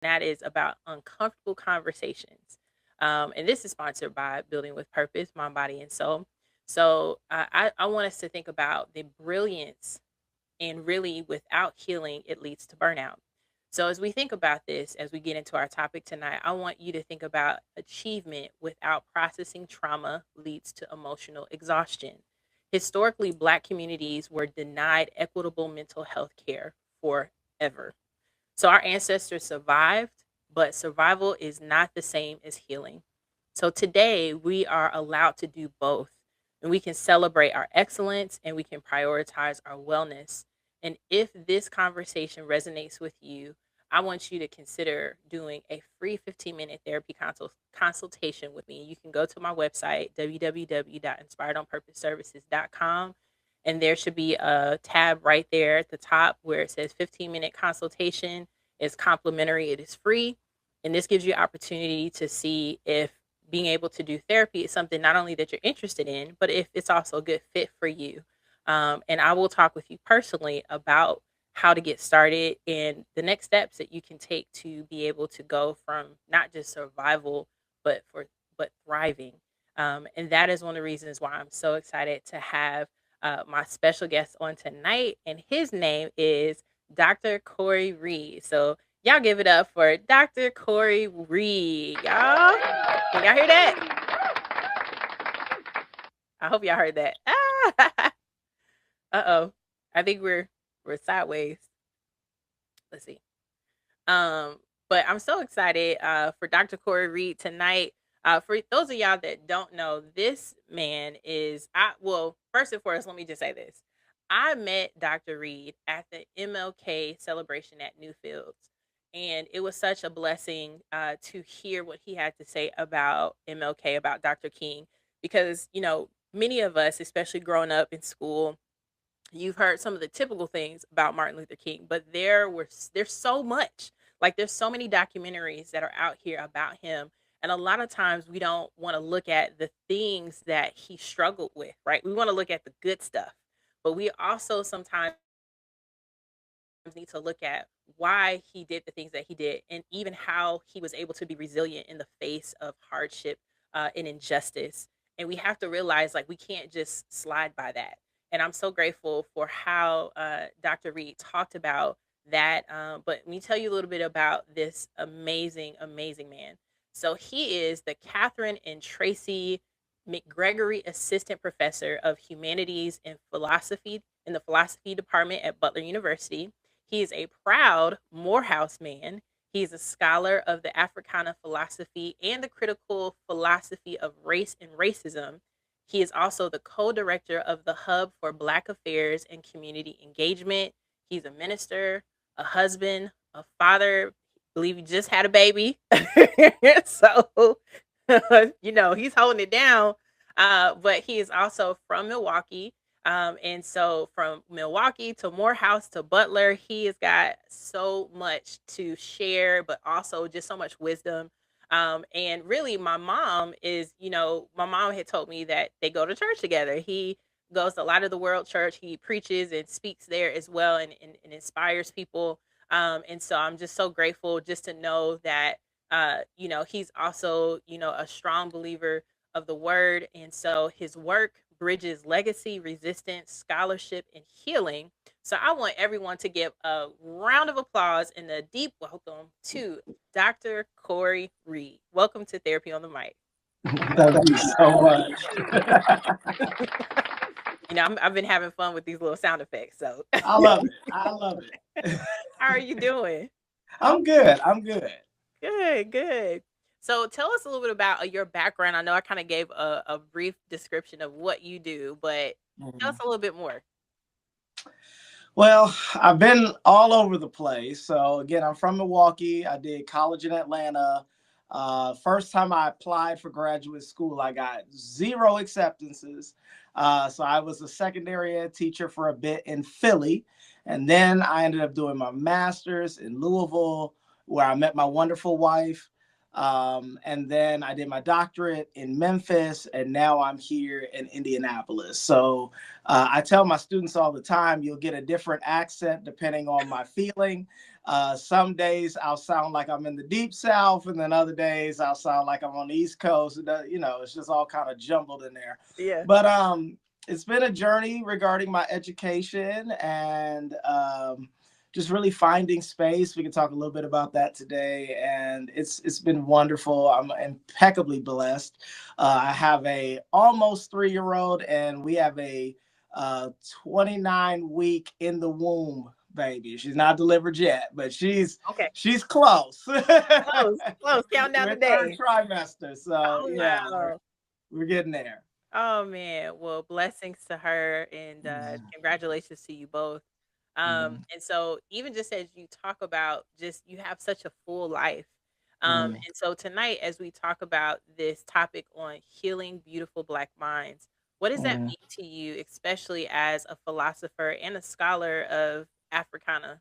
that is about uncomfortable conversations. And this is sponsored by Building with Purpose, Mind, Body, and Soul. So I want us to think about the brilliance, and really without healing, it leads to burnout. So as we think about this, as we get into our topic tonight, I want you to think about achievement without processing trauma leads to emotional exhaustion. Historically, Black communities were denied equitable mental health care forever. So our ancestors survived, but survival is not the same as healing. So today we are allowed to do both. And we can celebrate our excellence and we can prioritize our wellness. And if this conversation resonates with you, I want you to consider doing a free 15-minute therapy consultation with me. You can go to my website, www.inspiredonpurposeservices.com, and there should be a tab right there at the top where it says 15-minute consultation. It's complimentary, it is free. And this gives you opportunity to see if being able to do therapy is something not only that you're interested in, but if it's also a good fit for you. And I will talk with you personally about how to get started and the next steps that you can take to be able to go from not just survival, but but thriving. And that is one of the reasons why I'm so excited to have my special guest on tonight, and his name is Dr. Corey Reed. So y'all give it up for Dr. Corey Reed, y'all. Can y'all hear that? I hope y'all heard that. Ah! Uh-oh. I think we're sideways. Let's see. Um, but I'm so excited for Dr. Corey Reed tonight. For those of y'all that don't know, this man is first and foremost, let me just say this. I met Dr. Reed at the MLK celebration at Newfields. And it was such a blessing to hear what he had to say about MLK, about Dr. King, because, many of us, especially growing up in school, you've heard some of the typical things about Martin Luther King, but there's so much. Like there's so many documentaries that are out here about him. And a lot of times we don't want to look at the things that he struggled with, right? We want to look at the good stuff. But we also sometimes need to look at why he did the things that he did and even how he was able to be resilient in the face of hardship and injustice. And we have to realize like we can't just slide by that. And I'm so grateful for how Dr. Reed talked about that. But let me tell you a little bit about this amazing, amazing man. So he is the Catherine and Tracy McGregory Assistant Professor of Humanities and Philosophy in the Philosophy Department at Butler University. He is a proud Morehouse man. He's a scholar of the Africana philosophy and the critical philosophy of race and racism. He is also the co director of the Hub for Black Affairs and Community Engagement. He's a minister, a husband, a father. I believe he just had a baby. So, he's holding it down. But he is also from Milwaukee. And so from Milwaukee to Morehouse to Butler, he has got so much to share, but also just so much wisdom. And really, my mom had told me that they go to church together. He goes to a lot of the World Church. He preaches and speaks there as well and inspires people. And so I'm just so grateful just to know that, he's also, a strong believer of the word. And so his work bridges legacy, resistance, scholarship, and healing. So I want everyone to give a round of applause and a deep welcome to Dr. Corey Reed. Welcome to Therapy on the Mic. Thank you so much. I've been having fun with these little sound effects. So, I love it. I love it. how are you doing? I'm good. I'm good. Good, good. So, tell us a little bit about your background. I know I kind of gave a brief description of what you do, but tell us Mhm. a little bit more. Well, I've been all over the place. So again, I'm from Milwaukee. I did college in Atlanta. First time I applied for graduate school, I got zero acceptances. So I was a secondary ed teacher for a bit in Philly. And then I ended up doing my master's in Louisville, where I met my wonderful wife. And then I did my doctorate in Memphis, and now I'm here in Indianapolis. So I tell my students all the time, you'll get a different accent depending on my feeling. Some days I'll sound like I'm in the deep South, and then other days I'll sound like I'm on the East Coast. You know, it's just all kind of jumbled in there. Yeah. But it's been a journey regarding my education, and just really finding space. We can talk a little bit about that today, and it's been wonderful. I'm impeccably blessed. I have a almost 3-year-old, and we have a 29-week in the womb baby. She's not delivered yet, but she's Okay. she's close. Close, close. Count down the We're third days. trimester, so Oh yeah, wow. we're getting there. Oh man. Well, blessings to her and congratulations to you both. Mhm, And so even just as you talk about just you have such a full life. mhm, And so tonight as we talk about this topic on healing beautiful black minds, what does that mhm. mean to you, especially as a philosopher and a scholar of Africana?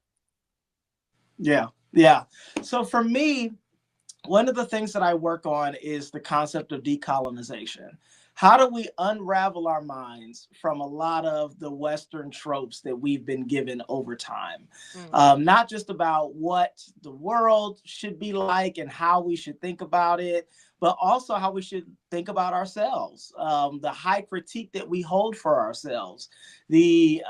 Yeah, yeah. So for me, one of the things that I work on is the concept of decolonization. How do we unravel our minds from a lot of the Western tropes that we've been given over time? Mm, Not just about what the world should be like and how we should think about it, but also how we should think about ourselves. The high critique that we hold for ourselves, the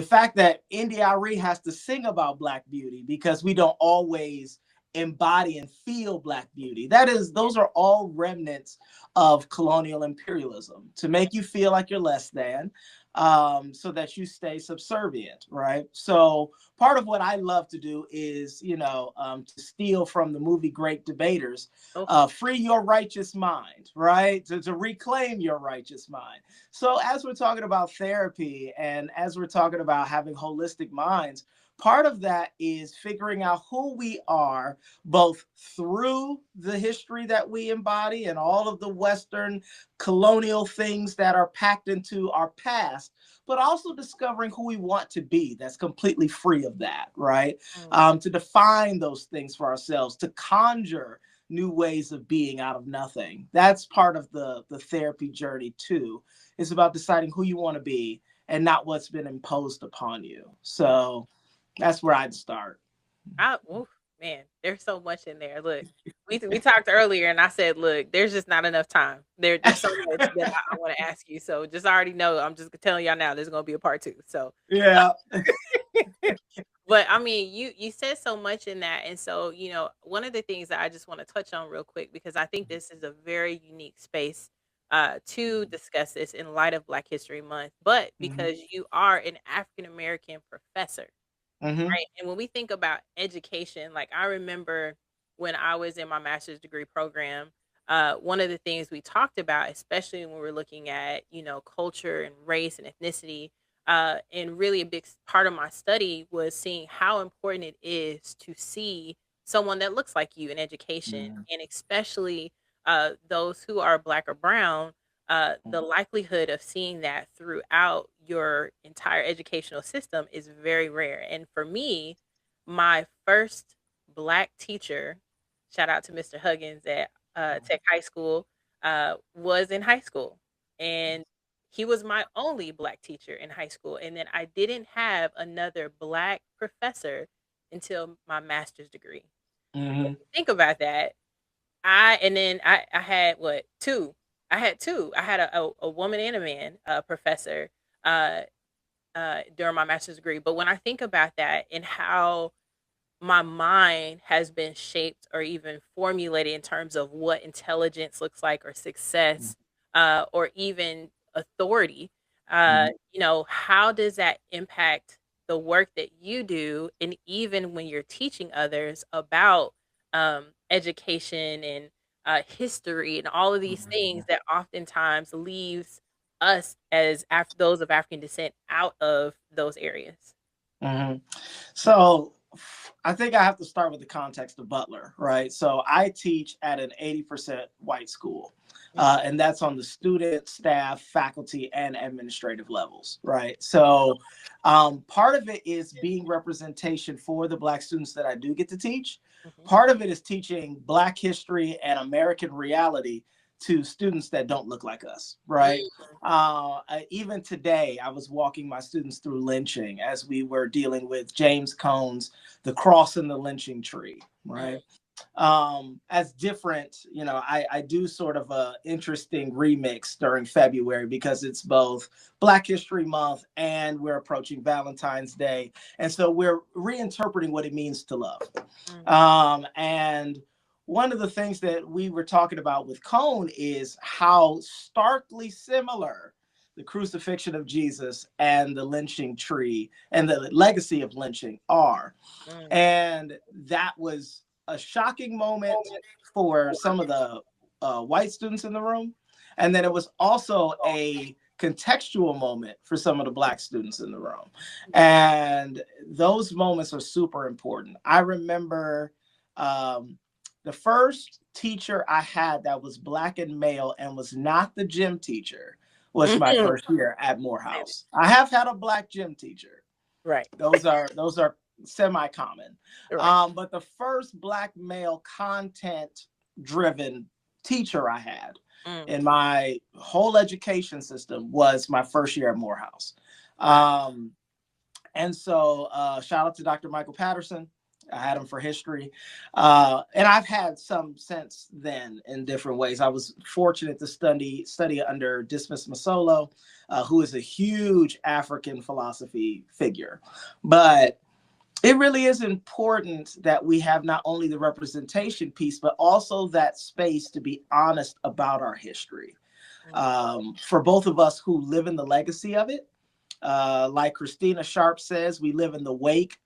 fact that India.Arie has to sing about Black beauty because we don't always embody and feel Black beauty. Those are all remnants of colonial imperialism to make you feel like you're less than, so that you stay subservient, right? So part of what I love to do is, to steal from the movie Great Debaters, okay. free your righteous mind, right? To reclaim your righteous mind. So as we're talking about therapy and as we're talking about having holistic minds, part of that is figuring out who we are both through the history that we embody and all of the Western colonial things that are packed into our past, but also discovering who we want to be that's completely free of that, right? Mm. To define those things for ourselves, to conjure new ways of being out of nothing. That's part of the therapy journey too. It's about deciding who you want to be and not what's been imposed upon you. So that's where I'd start. Oof, man, there's so much in there. Look, we talked earlier, and I said, look, there's just not enough time. There's so much that I want to ask you. So just already know, I'm just telling y'all now, there's gonna be a part two. So, Yeah. but I mean, you said so much in that, and so one of the things that I just want to touch on real quick because I think this is a very unique space to discuss this in light of Black History Month, but Mhm. because you are an African American professor. Mhm. Right, and when we think about education, like, I remember when I was in my master's degree program, one of the things we talked about, especially when we're looking at, culture and race and ethnicity, and really a big part of my study was seeing how important it is to see someone that looks like you in education, Mhm. and especially, those who are Black or brown, the likelihood of seeing that throughout your entire educational system is very rare. And for me, my first Black teacher, shout out to Mr. Huggins at Tech High School, was in high school. And he was my only Black teacher in high school. And then I didn't have another Black professor until my master's degree. Mhm. Think about that. I had what, 2. I had 2. I had a woman and a man, professor, uh, during my master's degree, but when I think about that and how my mind has been shaped or even formulated in terms of what intelligence looks like or success, or even authority, Mhm. how does that impact the work that you do? And even when you're teaching others about education and history and all of these things Mhm. that oftentimes leaves us as those of African descent out of those areas. Mhm. So I think I have to start with the context of Butler, right? So I teach at an 80% white school, Mm. and that's on the student, staff, faculty, and administrative levels, right? So part of it is being representation for the Black students that I do get to teach, Mhm. Part of it is teaching Black history and American reality to students that don't look like us, right? Mm. Even today, I was walking my students through lynching as we were dealing with James Cone's The Cross and the Lynching Tree, right? Mm. As different, I do sort of a interesting remix during February because it's both Black History Month and we're approaching Valentine's Day, and so we're reinterpreting what it means to love. Mm. And one of the things that we were talking about with Cone is how starkly similar the crucifixion of Jesus and the lynching tree and the legacy of lynching are. Mm. And that was a shocking moment for some of the white students in the room. And then it was also a contextual moment for some of the Black students in the room. Yeah. And those moments are super important. I remember um, the first teacher I had that was Black and male and was not the gym teacher was my Mhm. first year at Same. Morehouse. I have had a Black gym teacher. Right. Those are semi-common. Right. But the first Black male content driven teacher I had Mm. in my whole education system was my first year at Morehouse. Wow. Um, and so shout out to Dr. Michael Patterson. I had him for history. And I've had some since then in different ways. I was fortunate to study under Dismas Masolo, who is a huge African philosophy figure. But it really is important that we have not only the representation piece, but also that space to be honest about our history. Mm. For both of us who live in the legacy of it, like Christina Sharp says, we live in the wake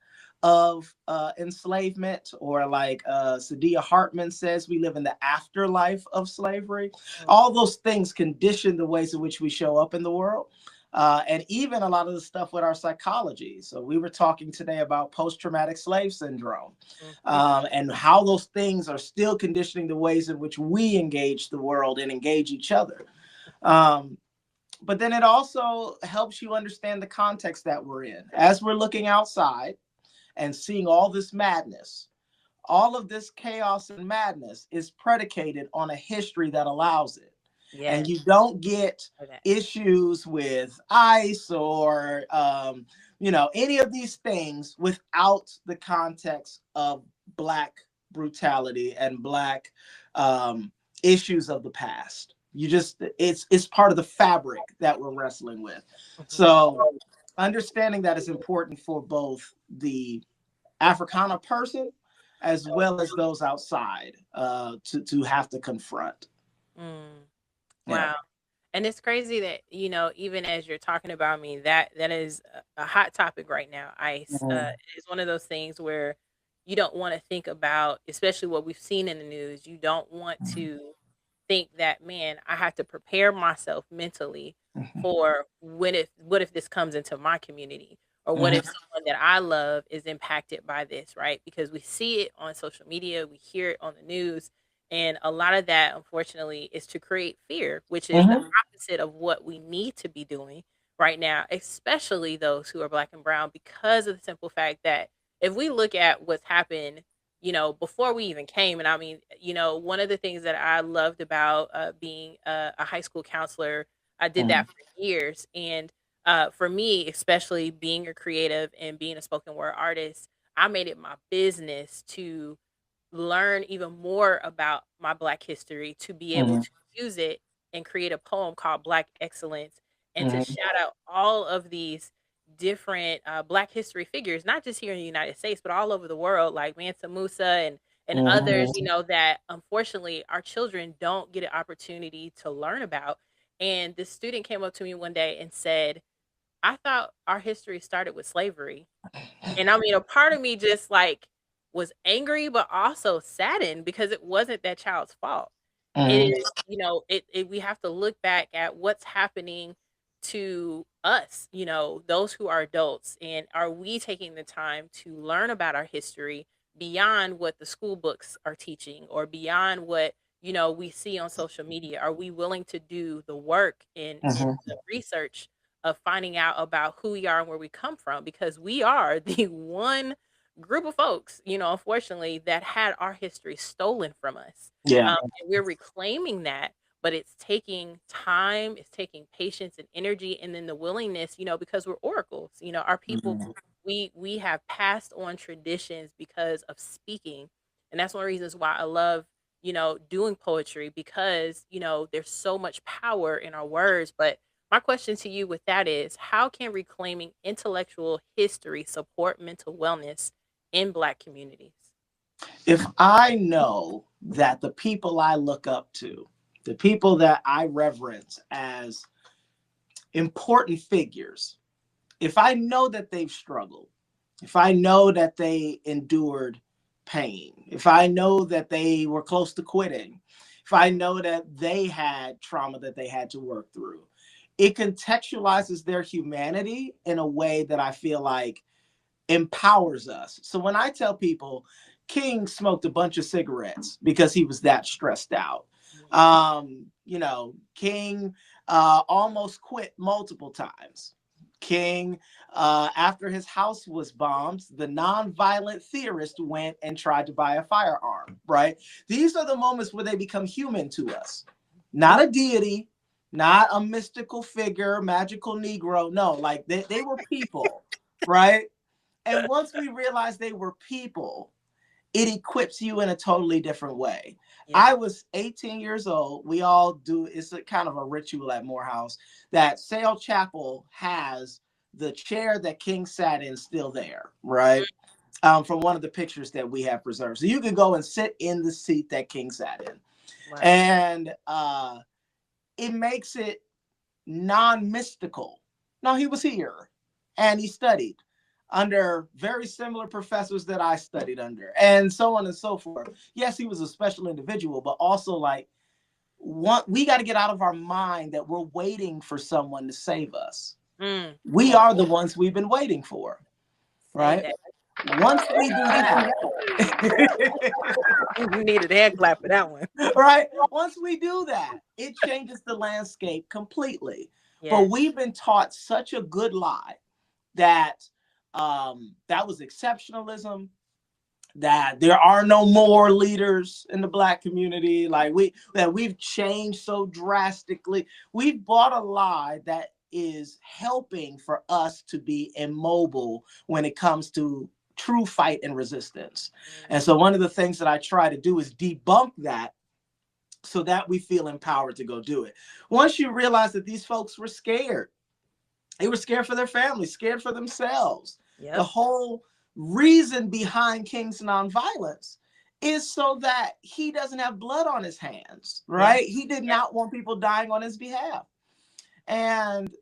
of enslavement, or like Sadia Hartman says, we live in the afterlife of slavery. Mm. All those things condition the ways in which we show up in the world. And even a lot of the stuff with our psychology. So we were talking today about post-traumatic slave syndrome, Mhm. and how those things are still conditioning the ways in which we engage the world and engage each other. Um, but then it also helps you understand the context that we're in. As we're looking outside and seeing all this madness, all of this chaos and madness is predicated on a history that allows it. And Yes. you don't get For that. issues with ICE or any of these things without the context of Black brutality and Black um, issues of the past. It's part of the fabric that we're wrestling with. Mhm. So understanding that is important for both the Africana person as well as those outside to have to confront. Mm. Yeah. Wow. And it's crazy that, even as you're talking about me, that is a hot topic right now. ICE. Mhm. It's one of those things where you don't want to think about, especially what we've seen in the news. You don't want Mhm. to think that, man, I have to prepare myself mentally Mhm. for what if this comes into my community, or what Mhm. if someone that I love is impacted by this, right? Because we see it on social media, we hear it on the news, and a lot of that, unfortunately, is to create fear, which is the Mhm. opposite of what we need to be doing right now, especially those who are Black and brown, because of the simple fact that if we look at what's happened, before we even came. And I mean, one of the things that I loved about being a high school counselor, I did that Mhm. for years. And for me, especially being a creative and being a spoken word artist, I made it my business to learn even more about my Black history, to be able Mhm. to use it and create a poem called Black Excellence, and to Mhm. shout out all of these different Black history figures, not just here in the United States, but all over the world, like Mansa Musa and others, Mhm. that unfortunately our children don't get an opportunity to learn about. And this student came up to me one day and said, I thought our history started with slavery. And I mean, a part of me just like was angry, but also saddened because it wasn't that child's fault. It Mhm. is, we have to look back at what's happening to us, those who are adults. And are we taking the time to learn about our history beyond what the school books are teaching, or beyond what, we see on social media? Are we willing to do the work in Mhm. the research of finding out about who we are and where we come from? Because we are the one group of folks, unfortunately, that had our history stolen from us. Yeah. And we're reclaiming that, but it's taking time, it's taking patience and energy, and then the willingness, because we're oracles. Our people, Mhm. we have passed on traditions because of speaking, and that's one of the reasons why I love, doing poetry, because there's so much power in our words. But my question to you with that is, how can reclaiming intellectual history support mental wellness in Black communities? If I know that the people I look up to, the people that I reverence as important figures, if I know that they've struggled, if I know that they endured pain, if I know that they were close to quitting, if I know that they had trauma that they had to work through, it contextualizes their humanity in a way that I feel like empowers us. So when I tell people King smoked a bunch of cigarettes because he was that stressed out. Yeah. King almost quit multiple times. King, after his house was bombed, the nonviolent theorist went and tried to buy a firearm, right? These are the moments where they become human to us. Not a deity, not a mystical figure, magical Negro. No, like they were people, right? And once we realized they were people, it equips you in a totally different way. Yeah. I was 18 years old. We all do, it's a kind of a ritual at Morehouse that Sale Chapel has the chair that King sat in still there, right? From one of the pictures that we have preserved. So you can go and sit in the seat that King sat in. Wow. And it makes it non mystical. No, he was here and he studied under very similar professors that I studied under, and so on and so forth. Yes, he was a special individual, but also like we got to get out of our mind that we're waiting for someone to save us. Come We on. are the ones we've been waiting for, Say right? that. Once we do that, You needed a hand clap for that one. right? Once we do that, it changes the landscape completely. But Yes. we've been taught such a good lie that that was exceptionalism, that there are no more leaders in the Black community, like we've changed so drastically. We've bought a lie that is helping for us to be immobile when it comes to true fight and resistance. And so one of the things that I try to do is debunk that so that we feel empowered to go do it. Once you realize that these folks were scared, they were scared for their families, scared for themselves. The Yep. whole reason behind King's nonviolence is so that he doesn't have blood on his hands, Yeah. right? He did Yeah. not want people dying on his behalf. And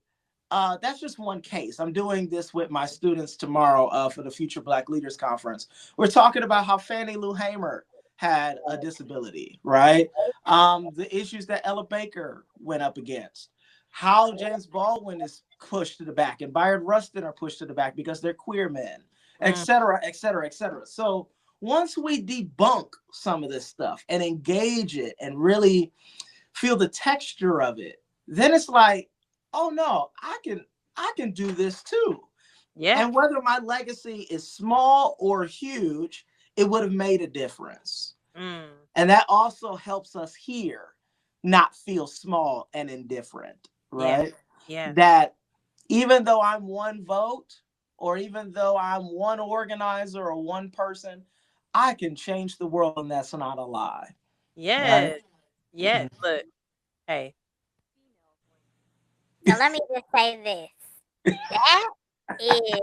that's just one case. I'm doing this with my students tomorrow for the Future Black Leaders Conference. We're talking about how Fannie Lou Hamer had a disability, right? The issues that Ella Baker went up against, how James Baldwin is pushed to the back and Bayard Rustin are pushed to the back because they're queer men, et Mm. cetera, et cetera, et cetera. So once we debunk some of this stuff and engage it and really feel the texture of it, then it's like, oh no, I can do this too. Yeah. And whether my legacy is small or huge, it would have made a difference. Mm. And that also helps us here not feel small and indifferent, Yeah. right? Yeah. That even though I'm one vote, or even though I'm one organizer or one person, I can change the world, and that's not a lie, right? Yes. Yes. Look. Hey. So let me just say this. That is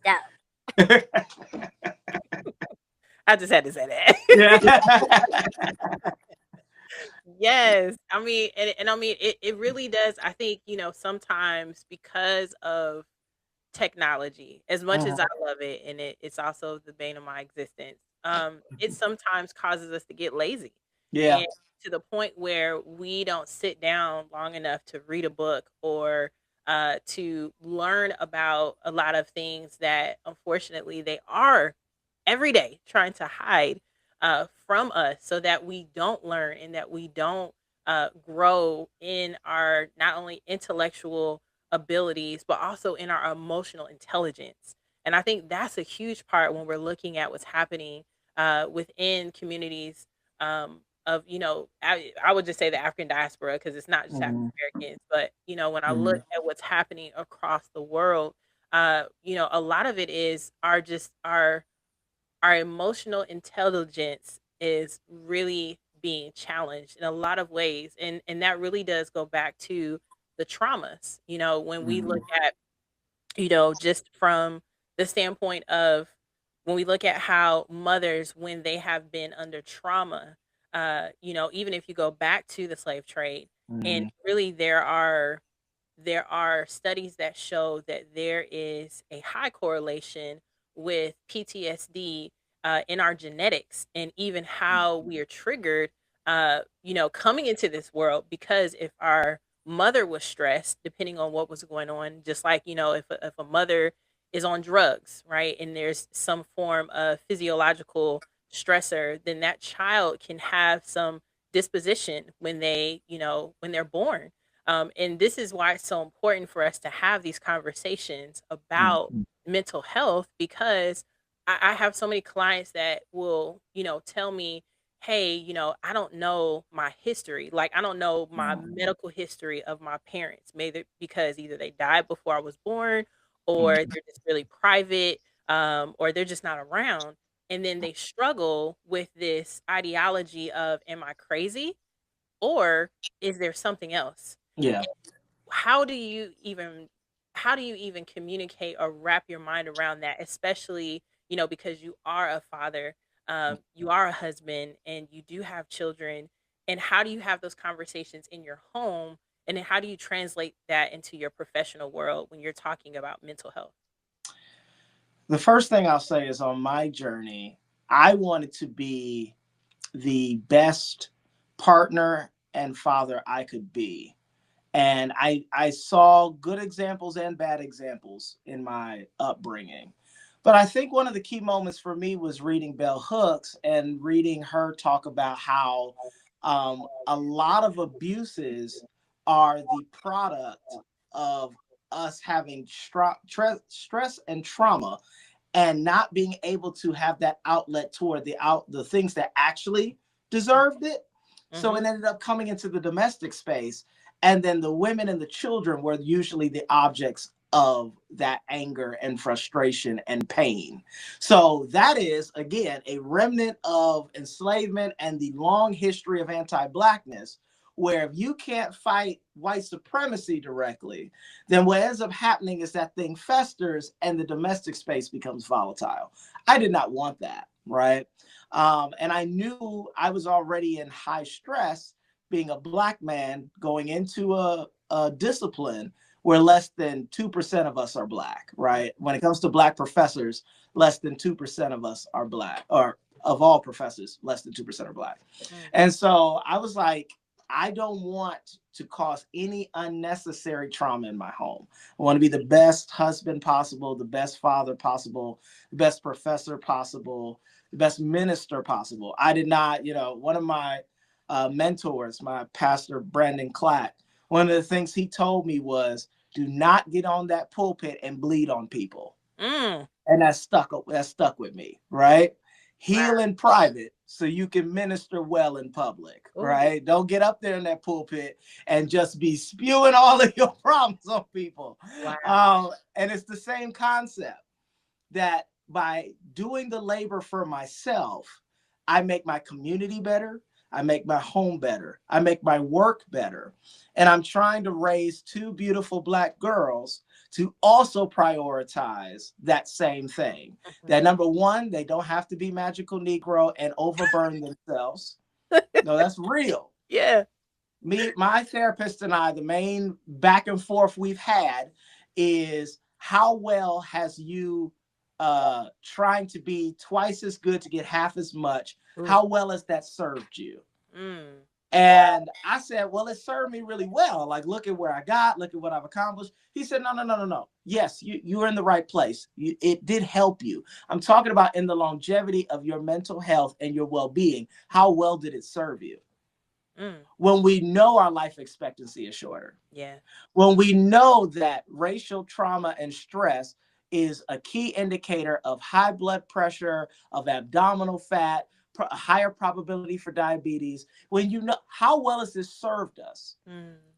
dope. I just had to say that. Yeah. Yes. I mean, and I mean, it really does. I think, sometimes because of technology, as much as I love it, and it's also the bane of my existence, it sometimes causes us to get lazy, Yeah. and to the point where we don't sit down long enough to read a book, or to learn about a lot of things that unfortunately they are every day trying to hide from us, so that we don't learn, and that we don't grow in our not only intellectual abilities, but also in our emotional intelligence. And I think that's a huge part when we're looking at what's happening within communities of, I would just say the African diaspora, because it's not just African Mhm. Americans, but, when I look Mhm. at what's happening across the world, a lot of it is our emotional intelligence is really being challenged in a lot of ways, and that really does go back to the traumas. When we look Mhm. at, just from the standpoint of, when we look at how mothers, when they have been under trauma, even if you go back to the slave trade, and Mhm. really there are studies that show that there is a high correlation with PTSD in our genetics, and even how we are triggered, coming into this world. Because if our mother was stressed, depending on what was going on, just like, if a mother is on drugs, right, and there's some form of physiological stressor, then that child can have some disposition when they're born. And this is why it's so important for us to have these conversations about Mhm. mental health, because I have so many clients that will, tell me, hey, I don't know my history. Like, I don't know my Yeah. medical history of my parents, maybe because either they died before I was born, or Mhm. they're just really private, or they're just not around. And then they struggle with this ideology of, am I crazy? Or is there something else? Yeah. how do you even how do you even communicate or wrap your mind around that, especially, because you are a father, you are a husband, and you do have children? And how do you have those conversations in your home, and then how do you translate that into your professional world when you're talking about mental health? The first thing I'll say is, on my journey, I wanted to be the best partner and father I could be. And I saw good examples and bad examples in my upbringing. But I think one of the key moments for me was reading Bell Hooks and reading her talk about how a lot of abuses are the product of us having stress and trauma, and not being able to have that outlet toward the things that actually deserved it. So Mm-hmm. it ended up coming into the domestic space, and then the women and the children were usually the objects of that anger and frustration and pain. So that is, again, a remnant of enslavement and the long history of anti-blackness, where if you can't fight white supremacy directly, then what ends up happening is that thing festers and the domestic space becomes volatile. I did not want that, right? And I knew I was already in high stress, being a black man going into a discipline where less than 2% of us are black, right? When it comes to black professors, less than 2% of us are black, or of all professors, less than 2% are black. Mm. And so I was like, I don't want to cause any unnecessary trauma in my home. I want to be the best husband possible, the best father possible, the best professor possible, the best minister possible. I did not, one of my mentors, my pastor, Brandon Clack, one of the things he told me was, do not get on that pulpit and bleed on people. Mm. And that stuck with me, right? Wow. Heal in private so you can minister well in public, Ooh. right? Don't get up there in that pulpit and just be spewing all of your problems on people. Wow. And it's the same concept, that by doing the labor for myself, I make my community better. I make my home better. I make my work better. And I'm trying to raise two beautiful black girls to also prioritize that same thing. Mhm. That, number one, they don't have to be magical Negro and overburn themselves. No, that's real. Yeah. My therapist and I, the main back and forth we've had is, how well has you trying to be twice as good to get half as much? Ooh. How well has that served you? Mm. And I said, well, it served me really well. Like, look at where I got, look at what I've accomplished. He said, no, no, no, no, no. Yes, you were in the right place. It did help you. I'm talking about in the longevity of your mental health and your well-being. How well did it serve you? Mm. When we know our life expectancy is shorter, Yeah. when we know that racial trauma and stress is a key indicator of high blood pressure, of abdominal fat, a higher probability for diabetes. When you know how well has this served us?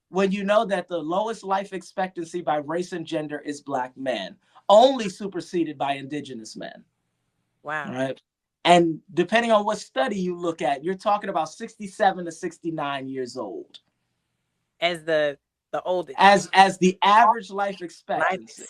When you know that the lowest life expectancy by race and gender is Black men, only superseded by indigenous men. Wow. Right. And depending on what study you look at, you're talking about 67 to 69 years old. As the oldest. As the average life expectancy.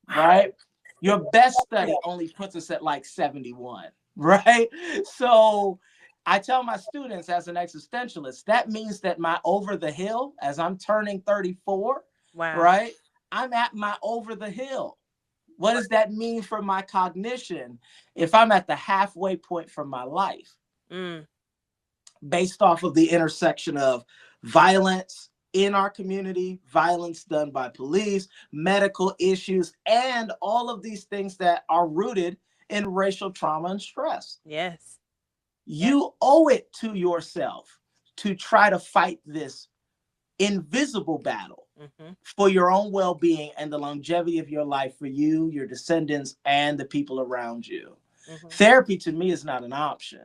Right? Your best study only puts us at like 71. Right? So I tell my students as an existentialist, that means that my over the hill, as I'm turning 34, right? I'm at my over the hill. What does that mean for my cognition if I'm at the halfway point from my life? Based off of the intersection of violence in our community, violence done by police, medical issues, and all of these things that are rooted in racial trauma and stress. Yes. You owe it to yourself to try to fight this invisible battle for your own well-being and the longevity of your life for you, your descendants, and the people around you. Therapy to me is not an option,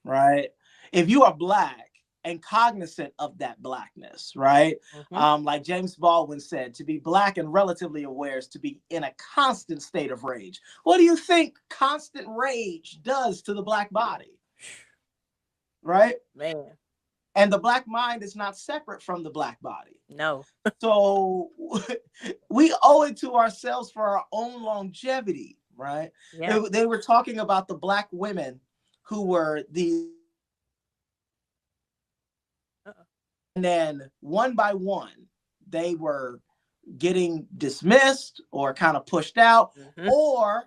right? If you are Black and cognizant of that Blackness, right? Like James Baldwin said, to be Black and relatively aware is to be in a constant state of rage. What do you think constant rage does to the Black body? Right? Man. And the Black mind is not separate from the Black body. No. So we owe it to ourselves for our own longevity, right? Yeah. They were talking about the Black women who were and then one by one, they were getting dismissed or kind of pushed out, or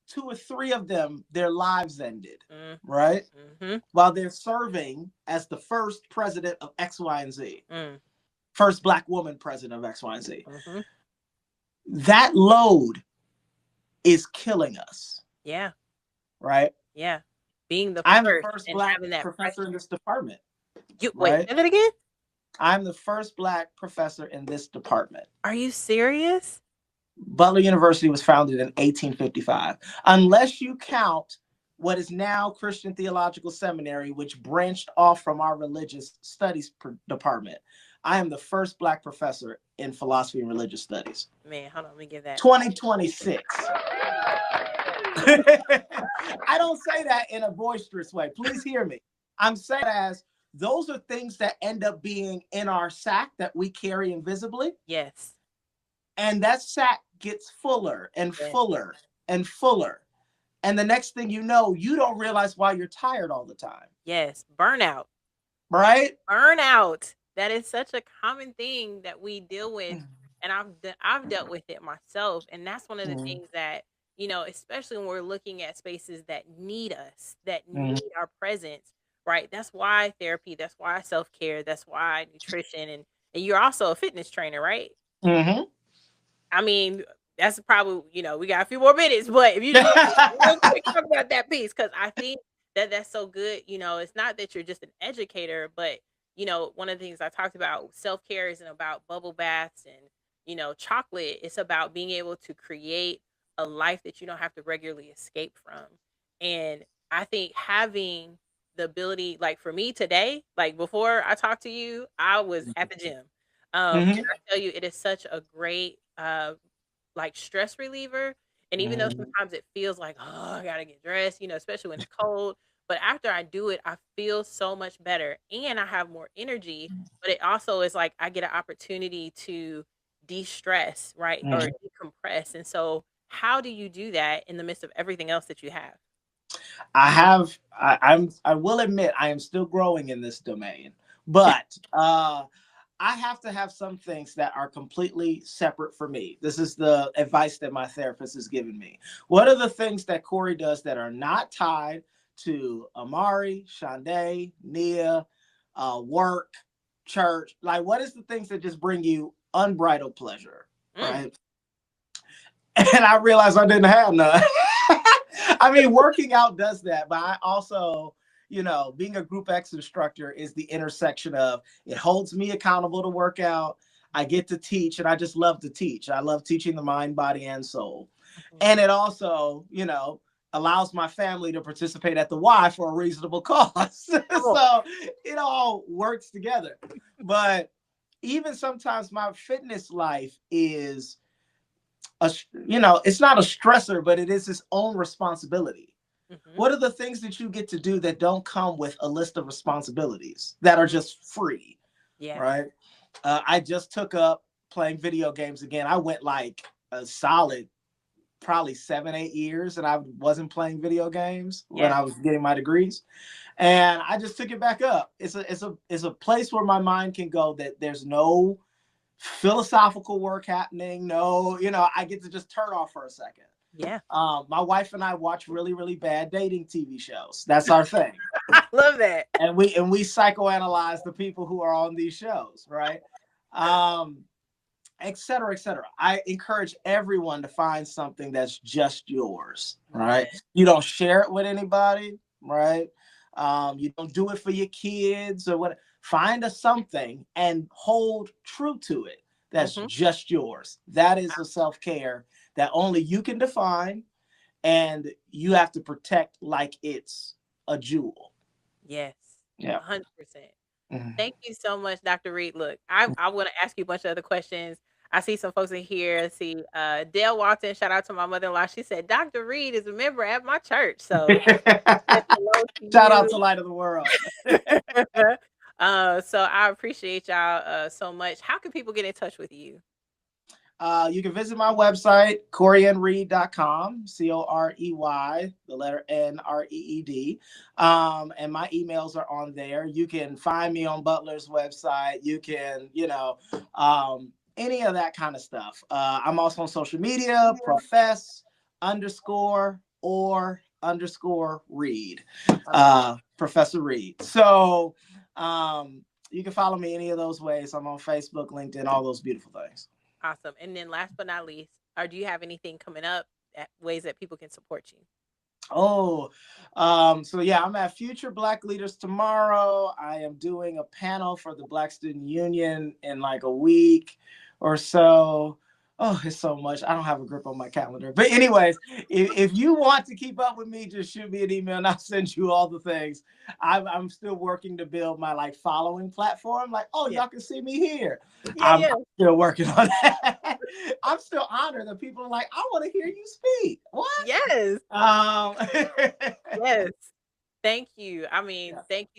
2 or 3 of them, their lives ended, right? While they're serving as the first president of X, Y, and Z. First Black woman president of X, Y, and Z. That load is killing us. Yeah. Right? Yeah. Being I'm the first Black professor in this department. Wait, say that again? I'm the first Black professor in this department. Are you serious? Butler University was founded in 1855. Unless you count what is now Christian Theological Seminary, which branched off from our religious studies department, I am the first Black professor in philosophy and religious studies. Man, hold on, let me get that. 2026. I don't say that in a boisterous way. Please hear me. I'm saying as those are things that end up being in our sack that we carry invisibly. Yes. And that sack gets fuller and fuller and fuller. And the next thing you know, you don't realize why you're tired all the time. Yes. Burnout. Right? Burnout. That is such a common thing that we deal with. And I've dealt with it myself. And that's one of the things that, you know, especially when we're looking at spaces that need us, that need our presence, right? That's why therapy, that's why self-care, that's why nutrition. And you're also a fitness trainer, right? I mean, that's probably, you know, we got a few more minutes, but if you just real quick talk about that piece, because I think that that's so good. You know, it's not that you're just an educator, but, you know, one of the things I talked about, self-care isn't about bubble baths and, you know, chocolate. It's about being able to create a life that you don't have to regularly escape from. And I think having the ability, like for me today, like before I talked to you, I was at the gym. And I tell you, it is such a great like stress reliever. And even though sometimes it feels like, oh, I gotta get dressed, you know, especially when it's cold. But after I do it, I feel so much better and I have more energy. But it also is like I get an opportunity to de-stress, right? Or decompress. And so how do you do that in the midst of everything else that you have? I will admit I am still growing in this domain, but I have to have some things that are completely separate for me. This is the advice that my therapist has given me. What are the things that Corey does that are not tied to Amari, Shonda, Nia, work, church? Like, what is the things that just bring you unbridled pleasure, right? And I realized I didn't have none. I mean, working out does that, but I also, you know, being a Group X instructor is the intersection of it holds me accountable to work out. I get to teach, and I just love to teach. I love teaching the mind, body, and soul. Mhm. And it also, allows my family to participate at the Y for a reasonable cost. Come on. So it all works together. But even sometimes my fitness life is it's not a stressor, but it is its own responsibility. Mhm. What are the things that you get to do that don't come with a list of responsibilities that are Mm. just free, Yes. right? I just took up playing video games again. I went like a solid probably 7, 8 years and I wasn't playing video games when Yes. I was getting my degrees, and I just took it back up. It's a place where my mind can go, that there's no philosophical work happening. No, I get to just turn off for a second. Yeah. My wife and I watch really, really bad dating TV shows. That's our thing. I love that. And we psychoanalyze the people who are on these shows, right? Et cetera, et cetera. I encourage everyone to find something that's just yours, right? Yeah. You don't share it with anybody, right? You don't do it for your kids or what. Find a something and hold true to it. That's Mhm. just yours. That is a self-care that only you can define, and you have to protect like it's a jewel. Yes. Yeah. 100%. Mhm. Thank you so much, Dr. Reed. Look, I want to ask you a bunch of other questions. I see some folks in here. I see Dale Walton. Shout out to my mother-in-law. She said Dr. Reed is a member at my church. So said hello to Shout out to you. Light of the World. So I appreciate y'all so much. How can people get in touch with you? You can visit my website, CoreyNReed.com, Corey, the letter Nreed. And my emails are on there. You can find me on Butler's website. You can, any of that kind of stuff. I'm also on social media, profess underscore or underscore Reed, Professor Reed. So you can follow me any of those ways. I'm on Facebook, LinkedIn, all those beautiful things. Awesome. And then last but not least, do you have anything coming up, ways that people can support you? Oh, so yeah, I'm at Future Black Leaders tomorrow. I am doing a panel for the Black Student Union in like a week or so. Oh, it's so much. I don't have a grip on my calendar. But anyways, if you want to keep up with me, just shoot me an email and I'll send you all the things. I'm still working to build my like following platform. Like, oh, Yeah. y'all can see me here. Yeah, I'm yeah. still working on that. I'm still honored that people are like, I want to hear you speak. What? Yes. Um, Yes. Thank you. I mean, yeah. thank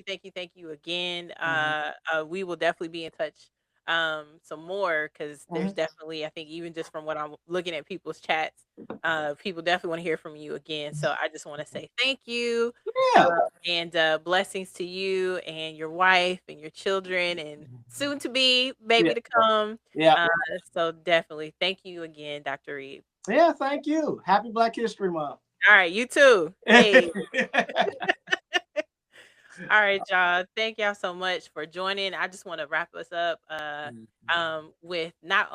you again. Mhm. We will definitely be in touch some more because there's Mhm. definitely, I think even just from what I'm looking at people's chats, people definitely want to hear from you again. So I just want to say thank you. Yeah. And blessings to you and your wife and your children and soon to be baby Yeah. to come. Yeah. Uh, so definitely thank you again, Dr. Reed. Yeah. Thank you. Happy Black History Month. All right, you too. Hey. All right, y'all. Thank y'all so much for joining. I just want to wrap us up.